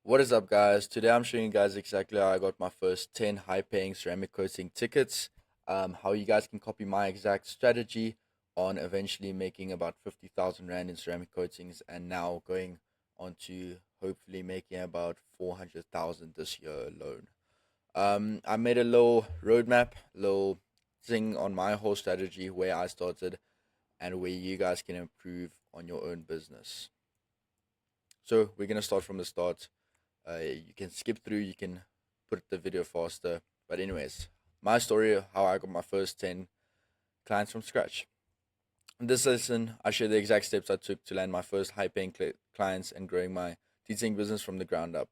What is up, guys? Today I'm showing you guys exactly how I got my first 10 high paying ceramic coating tickets. How you guys can copy my exact strategy on eventually making about 50,000 Rand in ceramic coatings and now going on to hopefully making about 400,000 this year alone. I made a little roadmap, little thing on my whole strategy where I started and where you guys can improve on your own business. So we're gonna start from the start. You can skip through, you can put the video faster. But anyways, my story of how I got my first 10 clients from scratch. In this lesson, I share the exact steps I took to land my first high-paying clients and growing my teaching business from the ground up.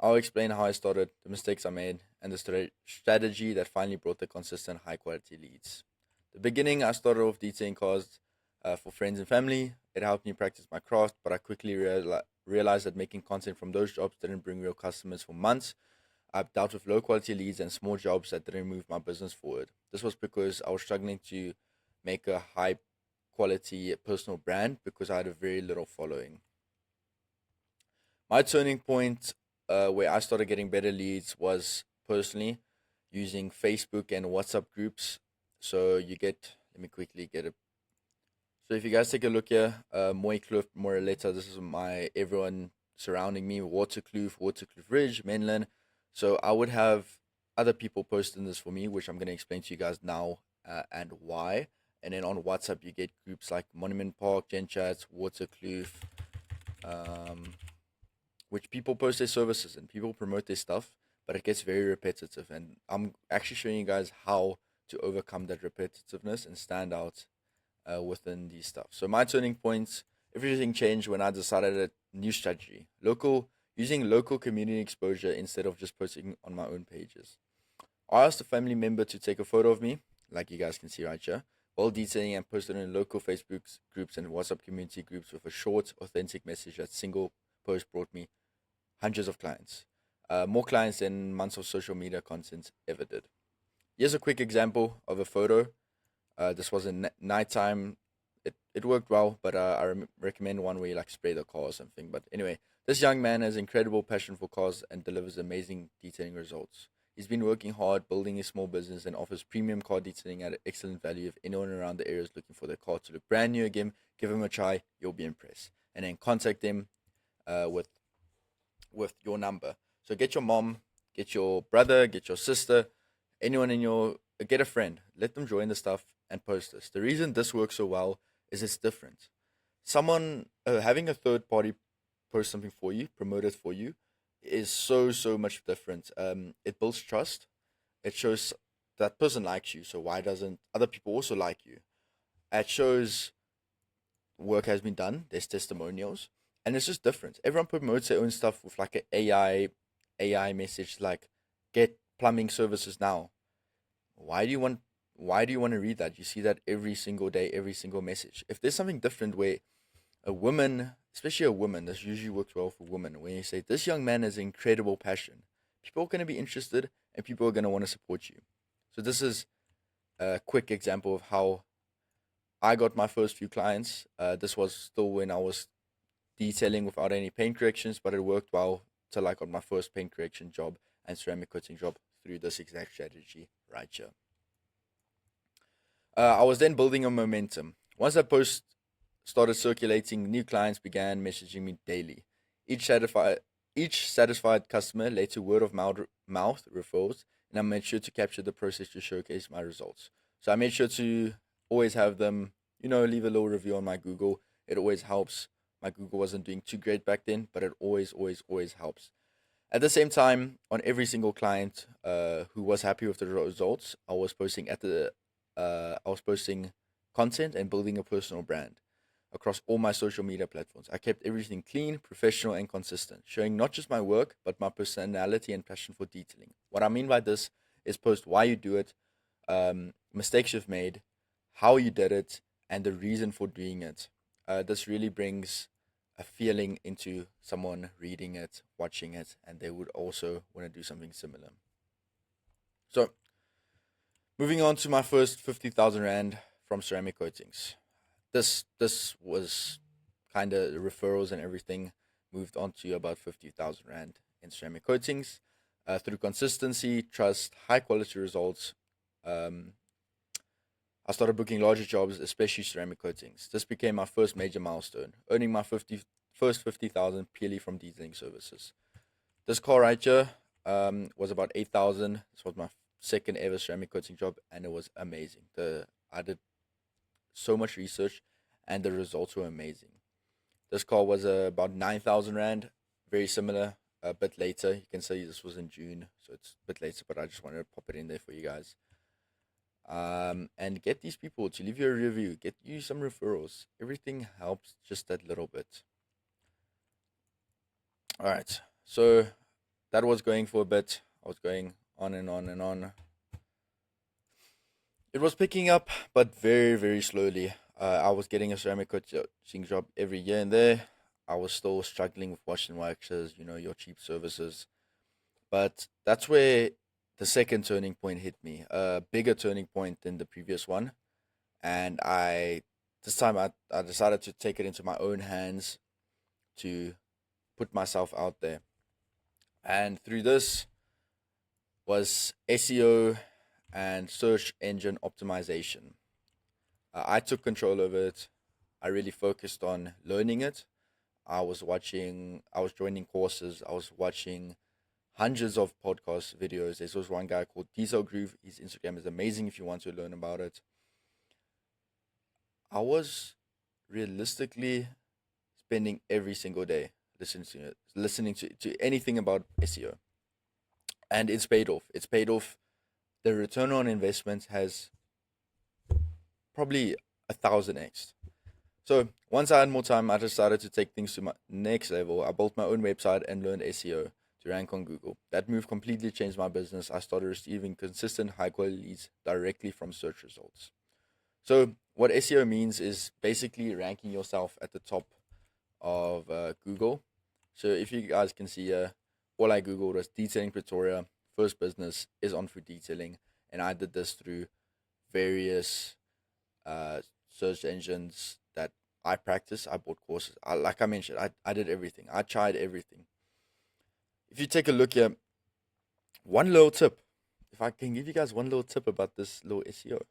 I'll explain how I started, the mistakes I made, and the strategy that finally brought the consistent high-quality leads. The beginning, I started off detailing cars for friends and family. It helped me practice my craft, but I quickly realized that making content from those jobs didn't bring real customers for months. I dealt with low quality leads and small jobs that didn't move my business forward. This was because I was struggling to make a high quality personal brand because I had a very little following. My turning point where I started getting better leads was personally using Facebook and WhatsApp groups. So you get, let me quickly get it. So if you guys take a look here, Mooikloof, Moraletta, this is my everyone surrounding me, Waterkloof Ridge, Menlyn. So I would have other people posting this for me, which I'm going to explain to you guys now and why. And then on WhatsApp, you get groups like Monument Park, Gen Chats, Waterkloof, um, which people post their services and people promote their stuff, but it gets very repetitive. And I'm actually showing you guys how to overcome that repetitiveness and stand out within these stuff. So my turning points, everything changed when I decided a new strategy, using local community exposure instead of just posting on my own pages. I asked a family member to take a photo of me, like you guys can see right here, while detailing and posted in local Facebook groups and WhatsApp community groups with a short, authentic message. That single post brought me hundreds of clients, more clients than months of social media content ever did. Here's a quick example of a photo. This was in nighttime. It worked well, but recommend one where you like spray the car or something. But anyway, this young man has incredible passion for cars and delivers amazing detailing results. He's been working hard, building a small business, and offers premium car detailing at an excellent value. If anyone around the area is looking for their car to look brand new again, give him a try. You'll be impressed. And then contact them with your number. So get your mom, get your brother, get your sister, anyone in your get a friend. Let them join the stuff and post this. The reason this works so well is it's different. Someone having a third party post something for you, promote it for you, is so much different. It builds trust. It shows that person likes you. So why doesn't other people also like you? It shows work has been done. There's testimonials, and it's just different. Everyone promotes their own stuff with like an AI message like get plumbing services now. Why do you want why do you want to read that? You see that every single day, every single message. If there's something different where a woman, especially a woman, this usually works well for women, when you say this young man has incredible passion, people are going to be interested and people are going to want to support you. So this is a quick example of how I got my first few clients. This was still when I was detailing without any paint corrections, but it worked well till I got my first paint correction job and ceramic coating job through this exact strategy right here. I was then building a momentum. Once that post started circulating, new clients began messaging me daily. Each satisfied, each satisfied customer led to word of mouth referrals, and I made sure to capture the process to showcase my results. So I made sure to always have them, leave a little review on my Google. It always helps. My Google wasn't doing too great back then, but it always helps. At the same time, on every single client who was happy with the results, I was posting content and building a personal brand across all my social media platforms. I kept everything clean, professional, and consistent, showing not just my work, but my personality and passion for detailing. What I mean by this is post why you do it, mistakes you've made, how you did it, and the reason for doing it. This really brings a feeling into someone reading it, watching it, and they would also want to do something similar. So, moving on to my first 50,000 Rand from ceramic coatings. This was kind of referrals and everything. moved on to about 50,000 Rand in ceramic coatings. Through consistency, trust, high quality results, um, I started booking larger jobs, especially ceramic coatings. This became my first major milestone, earning my first 50,000 purely from detailing services. This car right here was about 8,000. This was my second ever ceramic coating job, and it was amazing. I did so much research, and the results were amazing. This car was about 9,000 Rand, very similar, a bit later. You can see this was in June, so it's a bit later, but I just wanted to pop it in there for you guys. And get these people to leave you a review, get you some referrals. Everything helps just that little bit. All right, so that was going for a bit. I was going on and on and on. It was picking up, but very, very slowly. I was getting a ceramic coaching job every year and there. I was still struggling with wash and waxes, your cheap services. But that's where the second turning point hit me, a bigger turning point than the previous one. And this time I decided to take it into my own hands to put myself out there. And through this was SEO and search engine optimization. I took control over it. I really focused on learning it. I was joining courses, I was watching hundreds of podcast videos. There's also one guy called Diesel Groove. His Instagram is amazing if you want to learn about it. I was realistically spending every single day listening to anything about SEO. And it's paid off. It's paid off. The return on investment has probably 1,000x. So once I had more time, I decided to take things to my next level. I built my own website and learned SEO to rank on Google. That move completely changed my business. I started receiving consistent high quality leads directly from search results. So what SEO means is basically ranking yourself at the top of Google. So if you guys can see all I Googled was detailing Pretoria. First business is on food detailing. And I did this through various search engines that I practice. I bought courses. Like I mentioned, I did everything. I tried everything. If you take a look here, one little tip, if I can give you guys one little tip about this little SEO,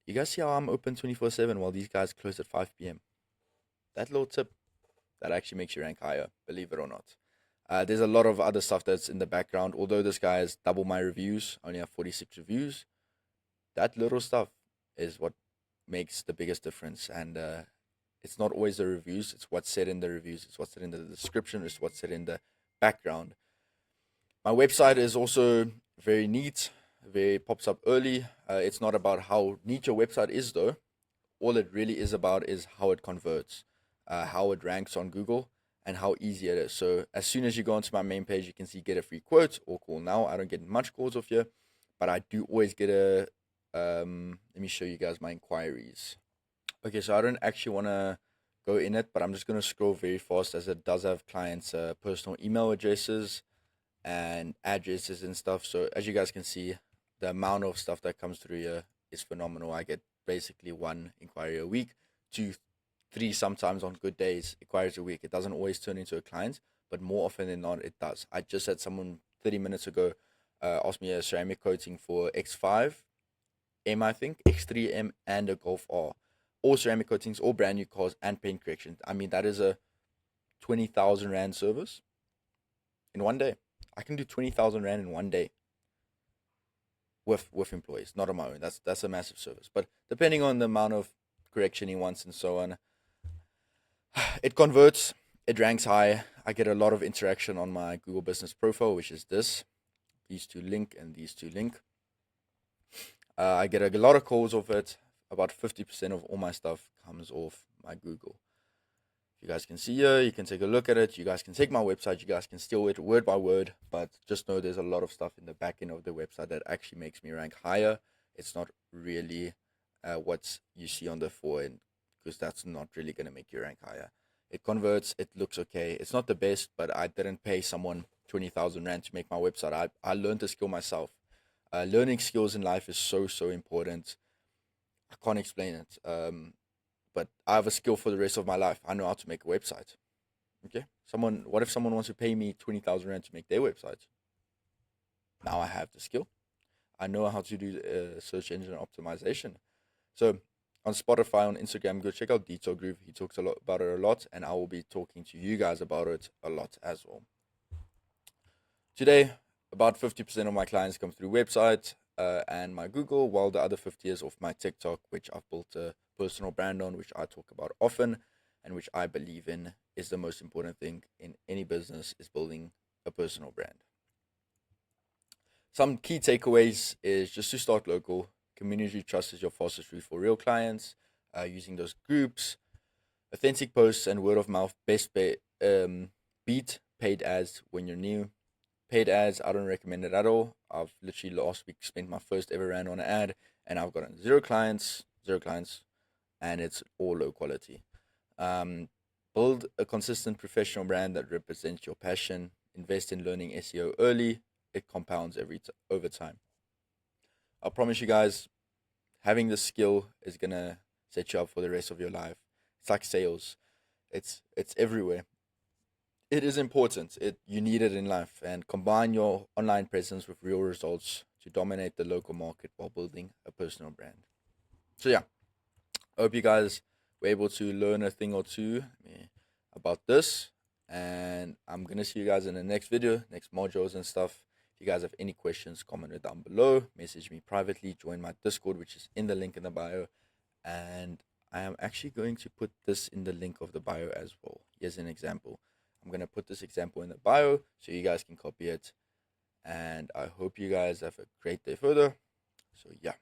you guys see how I'm open 24/7 while these guys close at 5 p.m. That little tip, that actually makes you rank higher, believe it or not. There's a lot of other stuff that's in the background. Although this guy has double my reviews, I only have 46 reviews. That little stuff is what makes the biggest difference. And it's not always the reviews, it's what's said in the reviews, it's what's said in the description, it's what's said in the background. My website is also very neat, very pops up early. It's not about how neat your website is though. All it really is about is how it converts, how it ranks on Google, and how easy it is. So as soon as you go onto my main page, you can see get a free quote or call now. I don't get much calls off here, but I do always get a. Let me show you guys my inquiries. Okay, so I don't actually want to go in it, but I'm just going to scroll very fast as it does have clients' personal email addresses and addresses and stuff. So as you guys can see, the amount of stuff that comes through here is phenomenal. I get basically one inquiry a week, 2, 3 sometimes on good days inquiries a week. It doesn't always turn into a client, but more often than not it does. I just had someone 30 minutes ago ask me a ceramic coating for X5 M, I think, X3M, and a Golf R. All ceramic coatings, all brand new cars, and paint correction. I mean, that is a 20,000 Rand service in one day. I can do 20,000 Rand in one day with employees, not on my own. That's a massive service. But depending on the amount of correction he wants and so on, it converts, it ranks high. I get a lot of interaction on my Google business profile, which is this. These two link and these two link. I get a lot of calls off it. About 50% of all my stuff comes off my Google. You guys can see here, you can take a look at it. You guys can take my website, you guys can steal it word by word, but just know there's a lot of stuff in the back end of the website that actually makes me rank higher. It's not really what you see on the forend, because that's not really going to make you rank higher. It converts, it looks okay. It's not the best, but I didn't pay someone 20,000 Rand to make my website. I learned the skill myself. Learning skills in life is so important. I can't explain it. But I have a skill for the rest of my life. I know how to make a website. Okay, what if someone wants to pay me 20,000 rand to make their website? Now I have the skill. I know how to do search engine optimization. So on Spotify, on Instagram, go check out Detail Groove. He talks a lot about it a lot, and I will be talking to you guys about it a lot as well. Today, about 50% of my clients come through website and my Google, while the other 50 is off my TikTok, which I've built a personal brand on, which I talk about often, and which I believe in is the most important thing in any business, is building a personal brand. Some key takeaways is just to start local. Community trust is your fastest route for real clients. Using those groups, authentic posts, and word of mouth beat paid ads when you're new. Paid ads, I don't recommend it at all. I've literally last week spent my first ever rand on an ad, and I've gotten zero clients, and it's all low quality. Build a consistent professional brand that represents your passion. Invest in learning SEO early. It compounds over time. I promise you guys, having this skill is gonna set you up for the rest of your life. It's like sales. It's everywhere. It is important. You need it in life, and combine your online presence with real results to dominate the local market while building a personal brand. So yeah, I hope you guys were able to learn a thing or two about this, and I'm gonna see you guys in the next video, next modules and stuff. If you guys have any questions, comment it down below, message me privately, join my Discord, which is in the link in the bio, and I am actually going to put this in the link of the bio as well. Here's an example. I'm going to put this example in the bio so you guys can copy it, and I hope you guys have a great day further. So yeah.